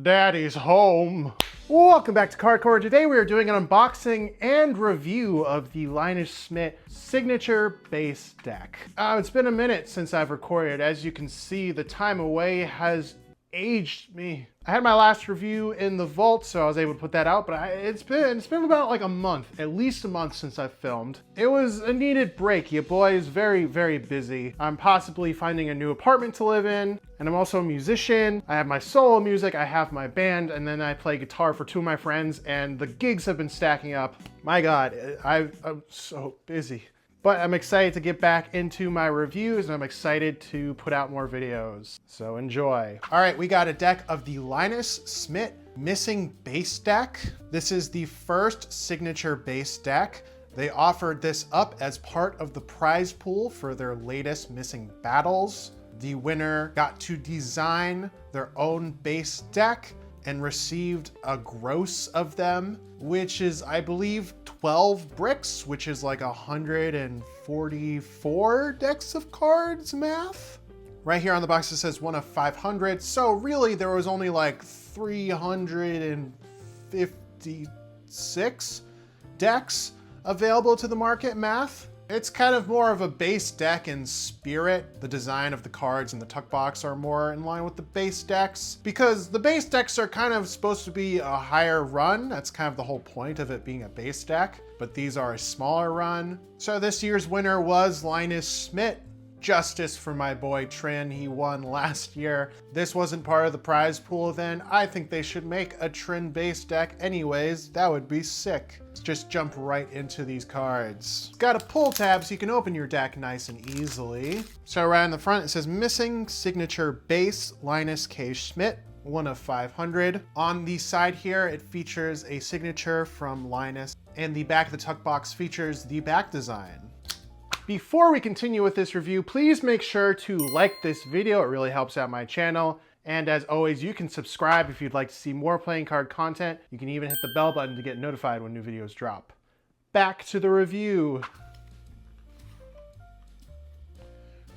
Daddy's home. Welcome back to Cardcore. Today we are doing an unboxing and review of the Linus Schmidt Signature Base deck. It's been a minute since I've recorded. As you can see, the time away has aged me. I had my last review in the vault, so I was able to put that out, but it's been about like a month, at least a month since I filmed. It was a needed break. Your boy is very, very busy. I'm possibly finding a new apartment to live in, and I'm also a musician. I have my solo music, I have my band, and then I play guitar for two of my friends, and the gigs have been stacking up. My God, I'm so busy. But I'm excited to get back into my reviews, and I'm excited to put out more videos. So enjoy. All right, we got a deck of the Linus Schmidt Missing Base deck. This is the first signature base deck. They offered this up as part of the prize pool for their latest Missing Battles. The winner got to design their own base deck and received a gross of them, which is, I believe, 12 bricks, which is like 144 decks of cards math. Right here on the box it says 1 of 500, so really there was only like 356 decks available to the market math. It's kind of more of a base deck in spirit. The design of the cards in the tuck box are more in line with the base decks, because the base decks are kind of supposed to be a higher run. That's kind of the whole point of it being a base deck, but these are a smaller run. So this year's winner was Linus Schmidt. Justice for my boy Trin, he won last year. This wasn't part of the prize pool then. I think they should make a Trin base deck anyways. That would be sick. Let's just jump right into these cards. It's got a pull tab so you can open your deck nice and easily. So right in the front it says Missing Signature Base Linus K. Schmidt, 1 of 500. On the side here it features a signature from Linus, and the back of the tuck box features the back design. Before we continue with this review, please make sure to like this video. It really helps out my channel. And as always, you can subscribe if you'd like to see more playing card content. You can even hit the bell button to get notified when new videos drop. Back to the review.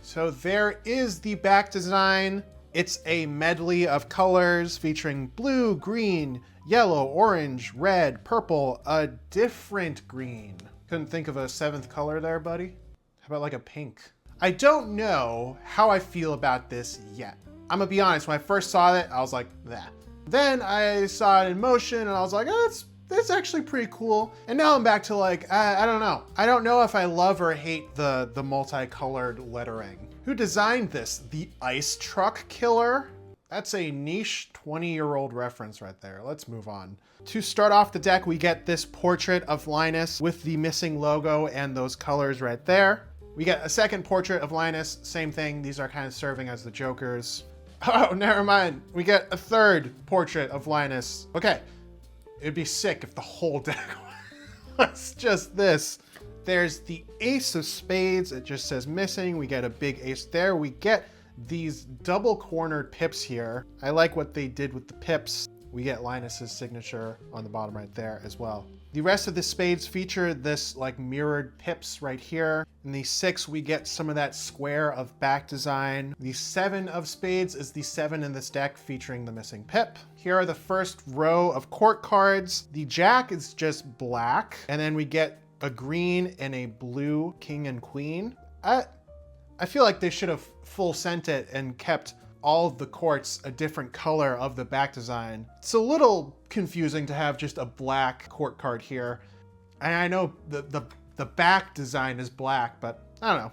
So there is the back design. It's a medley of colors featuring blue, green, yellow, orange, red, purple, a different green. Couldn't think of a seventh color there, buddy? How about like a pink? I don't know how I feel about this yet. I'm gonna be honest, when I first saw it, I was like, that. Then I saw it in motion and I was like, oh, that's actually pretty cool. And now I'm back to like, I don't know. I don't know if I love or hate the multicolored lettering. Who designed this? The Ice Truck Killer? That's a niche 20-year-old reference right there. Let's move on. To start off the deck, we get this portrait of Linus with the missing logo and those colors right there. We get a second portrait of Linus, same thing. These are kind of serving as the jokers. Oh, never mind. We get a third portrait of Linus. Okay, it'd be sick if the whole deck was just this. There's the Ace of Spades. It just says missing. We get a big ace there. We get these double cornered pips here. I like what they did with the pips. We get Linus's signature on the bottom right there as well. The rest of the spades feature this like mirrored pips right here. In the 6, we get some of that square of back design. The 7 of spades is the 7 in this deck featuring the missing pip. Here are the first row of court cards. The jack is just black, and then we get a green and a blue king and queen. I feel like they should have full sent it and kept all of the courts a different color of the back design. It's a little confusing to have just a black court card here. And I know the back design is black, but I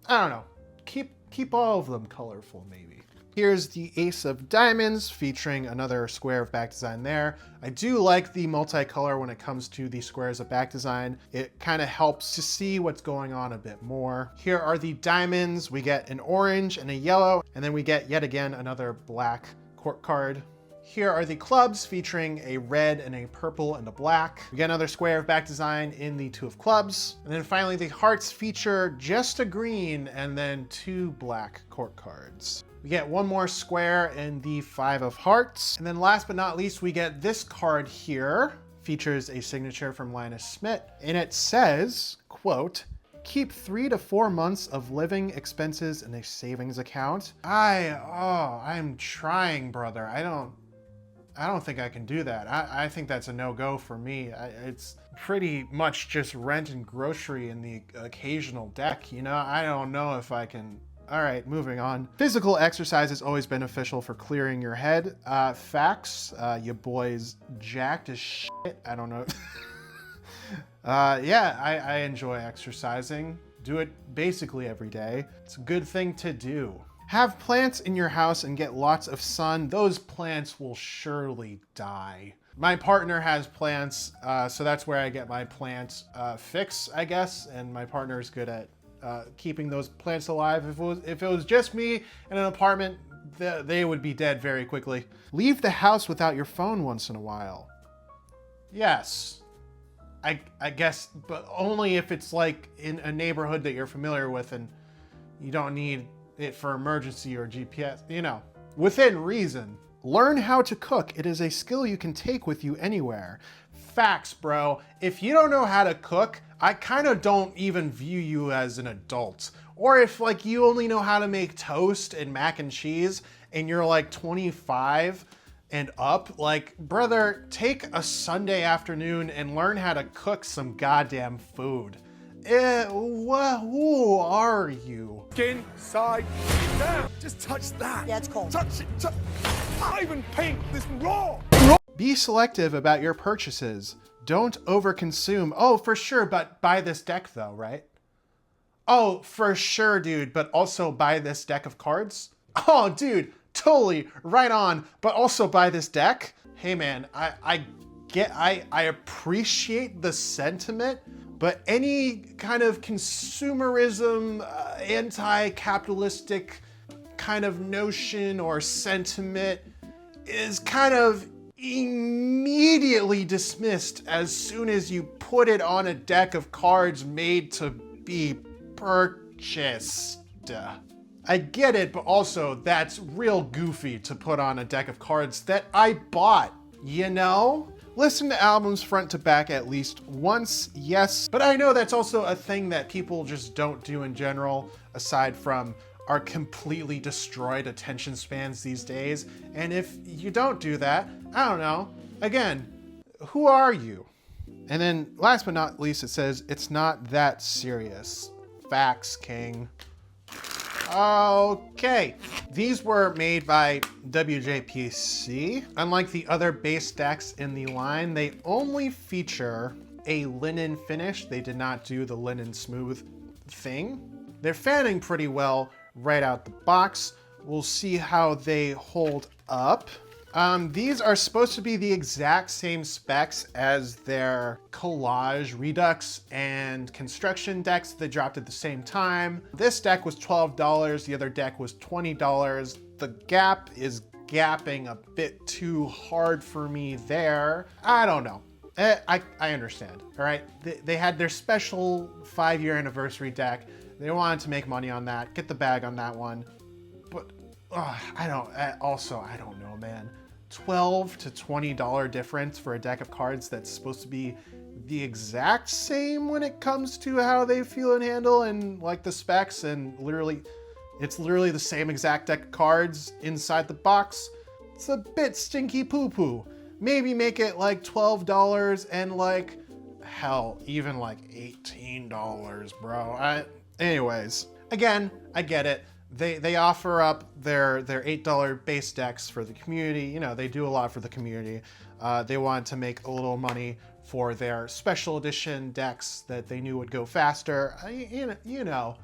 don't know. Keep all of them colorful maybe. Here's the Ace of Diamonds featuring another square of back design there. I do like the multicolor when it comes to the squares of back design. It kind of helps to see what's going on a bit more. Here are the diamonds. We get an orange and a yellow, and then we get yet again another black court card. Here are the clubs featuring a red and a purple and a black. We get another square of back design in the 2 of clubs. And then finally the hearts feature just a green and then 2 black court cards. We get one more square in the 5 of hearts. And then last but not least, we get this card here. Features a signature from Linus Schmidt. And it says, quote, keep 3 to 4 months of living expenses in a savings account. I'm trying, brother. I don't think I can do that. I think that's a no-go for me. It's pretty much just rent and grocery and the occasional deck, you know? I don't know if I can. All right, moving on. Physical exercise is always beneficial for clearing your head. Facts, your boy's jacked as shit. I don't know. Yeah, I enjoy exercising. Do it basically every day. It's a good thing to do. Have plants in your house and get lots of sun. Those plants will surely die. My partner has plants, so that's where I get my plant fix, I guess. And my partner is good at keeping those plants alive. If it was just me in an apartment, they would be dead very quickly. Leave the house without your phone once in a while. Yes. I guess, but only if it's like in a neighborhood that you're familiar with and you don't need it for emergency or GPS, you know, within reason. Learn how to cook. It is a skill you can take with you anywhere. Facts, bro. If you don't know how to cook, I kind of don't even view you as an adult. Or if like you only know how to make toast and mac and cheese and you're like 25 and up, like, brother, take a Sunday afternoon and learn how to cook some goddamn food. Who are you? Skin, side, down. Just touch that. Yeah, it's cold. Touch it. I even paint this raw. Be selective about your purchases. Don't overconsume. Oh, for sure, but buy this deck though, right? Oh, for sure, dude, but also buy this deck of cards? Oh, dude, totally, right on, but also buy this deck? Hey man, I appreciate the sentiment, but any kind of consumerism, anti-capitalistic kind of notion or sentiment is kind of immediately dismissed as soon as you put it on a deck of cards made to be purchased. I get it, but also that's real goofy to put on a deck of cards that I bought, you know? Listen to albums front to back at least once, yes, but I know that's also a thing that people just don't do in general, aside from our completely destroyed attention spans these days. And if you don't do that, I don't know, again, who are you? And then last but not least, it says, it's not that serious. Facts, king. Okay, these were made by WJPC. Unlike the other base decks in the line, they only feature a linen finish. They did not do the linen smooth thing. They're fanning pretty well right out the box. We'll see how they hold up. These are supposed to be the exact same specs as their Collage, Redux, and Construction decks that dropped at the same time. This deck was $12, the other deck was $20. The gap is gapping a bit too hard for me there. I don't know. I understand, all right? They had their special 5-year anniversary deck. They wanted to make money on that, get the bag on that one. But I don't know, man. $12 to $20 difference for a deck of cards that's supposed to be the exact same when it comes to how they feel and handle and like the specs, and it's literally the same exact deck of cards inside the box. It's a bit stinky poo-poo. Maybe make it like $12 and like, hell, even like $18, bro. Anyways, again, I get it. They offer up their $8 base decks for the community. You know, they do a lot for the community. They wanted to make a little money for their special edition decks that they knew would go faster. You know,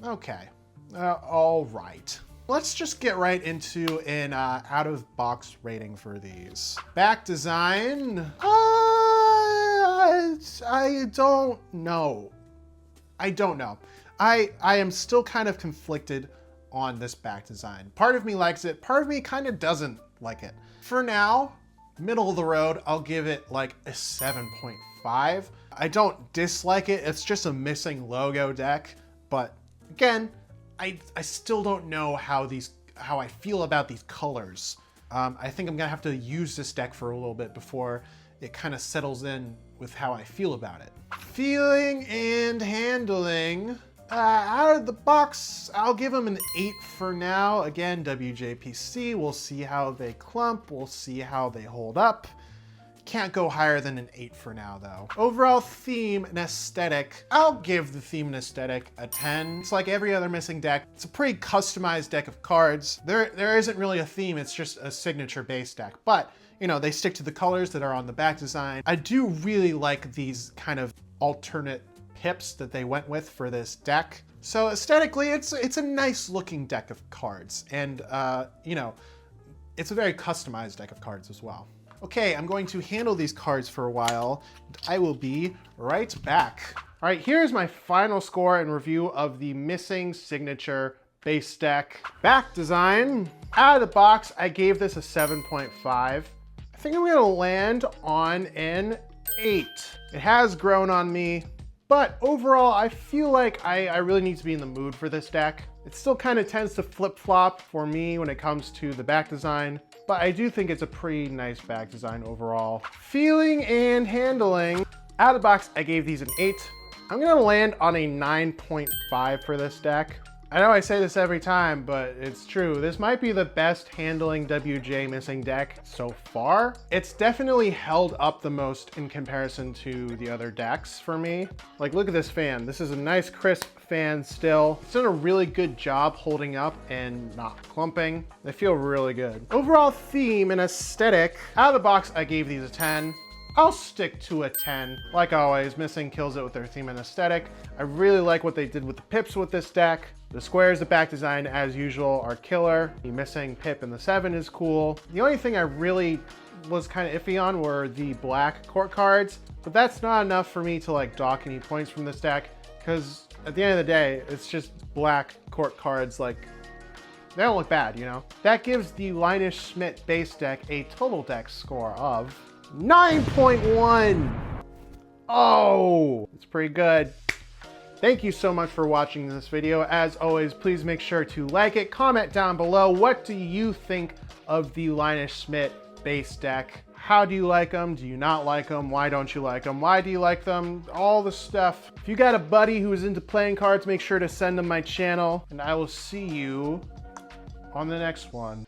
okay, all right. Let's just get right into an out-of-box rating for these. Back design, I don't know. I am still kind of conflicted on this back design. Part of me likes it, part of me kind of doesn't like it. For now, middle of the road, I'll give it like a 7.5. I don't dislike it, it's just a missing logo deck, but again, I still don't know how I feel about these colors. I think I'm gonna have to use this deck for a little bit before it kind of settles in with how I feel about it. Feeling and handling. Out of the box, I'll give them an 8 for now. Again, WJPC, we'll see how they clump, we'll see how they hold up. Can't go higher than an 8 for now though. Overall theme and aesthetic, I'll give the theme and aesthetic a 10. It's like every other missing deck. It's a pretty customized deck of cards. There isn't really a theme, it's just a signature base deck. But, you know, they stick to the colors that are on the back design. I do really like these kind of alternate pips that they went with for this deck. So aesthetically, it's a nice looking deck of cards. And, you know, it's a very customized deck of cards as well. Okay, I'm going to handle these cards for a while, and I will be right back. All right, here's my final score and review of the missing signature base deck. Back design, out of the box, I gave this a 7.5. I think I'm gonna land on an 8. It has grown on me, but overall, I feel like I really need to be in the mood for this deck. It still kind of tends to flip-flop for me when it comes to the back design, but I do think it's a pretty nice back design overall. Feeling and handling, out of the box, I gave these an 8. I'm gonna land on a 9.5 for this deck. I know I say this every time, but it's true. This might be the best handling WJ missing deck so far. It's definitely held up the most in comparison to the other decks for me. Like, look at this fan. This is a nice crisp fan still. It's done a really good job holding up and not clumping. They feel really good. Overall theme and aesthetic, out of the box, I gave these a 10. I'll stick to a 10. Like always, Missing kills it with their theme and aesthetic. I really like what they did with the pips with this deck. The squares, the back design, as usual, are killer. The Missing pip in the 7 is cool. The only thing I really was kind of iffy on were the black court cards, but that's not enough for me to like dock any points from this deck, because at the end of the day, it's just black court cards. Like, they don't look bad, you know? That gives the Linus Schmidt base deck a total deck score of 9.1. Oh, it's pretty good. Thank you so much for watching this video. As always, please make sure to like it, comment down below. What do you think of the Linus Schmidt base deck? How do you like them? Do you not like them? Why don't you like them? Why do you like them? All the stuff. If you got a buddy who is into playing cards, make sure to send them my channel, and I will see you on the next one.